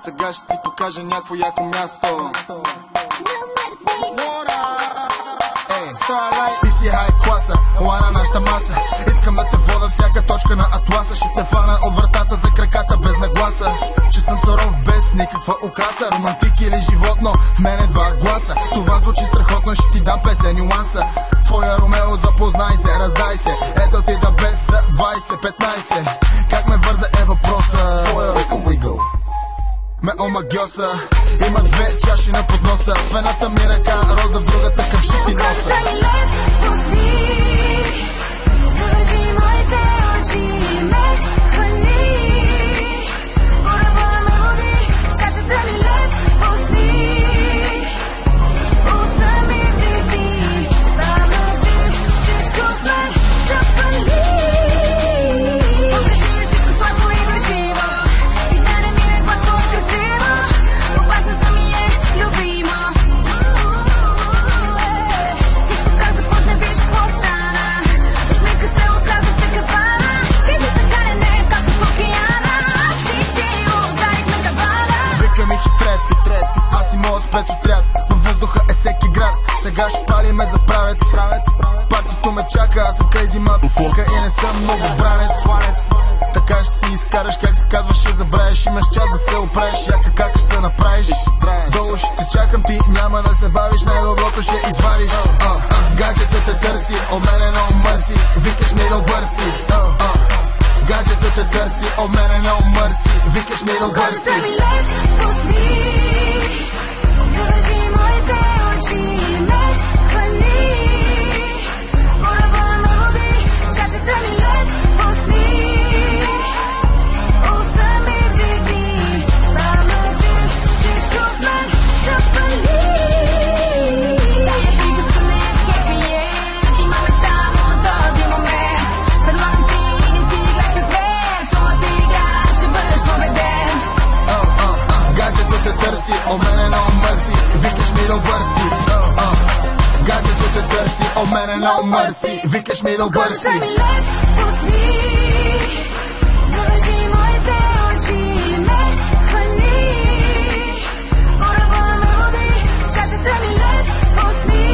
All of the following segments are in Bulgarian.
Сега ще ти покажа някакво яко място. Starlight, ти си хай класа, ела на нашата маса. Искам да те вода всяка точка на атласа. Ще те фана от вратата за краката без нагласа. Че съм суров без никаква украса. Романтик или животно, в мене два гласа. Това звучи страхотно, ще ти дам 50 нюанса. Твоя Ромео, запознай се, раздай се. Ето ти да без за 20-15. Как ме върза е въпроса. Твоя wiggle ме омагьоса. Има две чаши на подноса. В едната ми ръка роза, в другата къмши ти носа. Ръката ми лед, пусни, завържи моите очи, ме хвани. Поръбваме мелодии, чашата ми лед, пусни. Уста ми вдихни, бавно ти, всичко в мен запали. Покажи всичко сладко и горчиво, и да не мине гладко и красиво. Опасната ми е любима. Всичко как започне, виж какво стана. Усмивката оказа се капана. Ти си стъкалене, както в океана. Ти ударихме тавана. Вика ми хитрец, аз и моят спецотряд. Във въздуха е всеки град. Сега ще палиме за правец. Партито ме чака, аз съм крейзи мътофока и не съм много бранец. Така ще си изкараш, как се казва, ще забравиш. Имаш час да се оправиш, яка как ще се направиш. Долу ще те чакам, ти няма да се бавиш. Най-доброто ще извадиш. Гаджета те търси, от мене no mercy. Викаш ми да бърси. Гаджета те търси, от мене no mercy. Викаш ми да бърси. Кожата ми лед, пусни, завържи моите очи, ме хвани. Поръбваме мелодии, чашата ми лед, пусни. Уста ми вдихни, бавно ти, всичко в мен запали. Тая приказка не е happy end, имаме само този момент. Предлагам ти, не си играй с мен, своята игра ще бъдеш победен. Гаджето те търси, от мене no mercy. Викаш ми да бърси. Гаджето те търси, от мене no mercy. Викаш ми да бърси. Кожата ми лед, пусни, завържи моите очи, ме хвани. Поръбваме мелодии, чашата ми лед, пусни.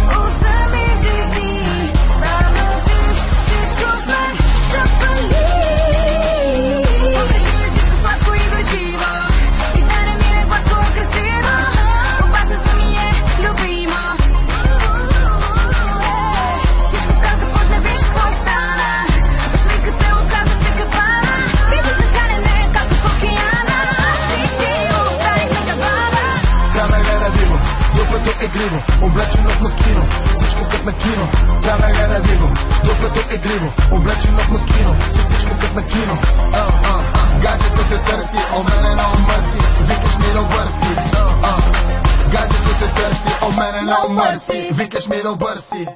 Уста ми вдихни, бавно ти, всичко в мен запали. Покажи ми всичко сладко и горчиво, и да не мине гладко и красиво. Опасната ми е любима. Всичко как започне, виж какво стана. Усмивката оказа се капана. Ти си стъкалене, както в океана. Ти ударихме тавана. Тя ме гледа диво, дупето е гриво, облечено в москино, всичко кът на кино. Тя ме гледа диво, дупето е гриво, облечено в москино, всичко кът на кино. Гаджето те търси, от мене no mercy. Викаш ми да бърси. Гаджето те търси, от мене no mercy. Викаш ми да бърси.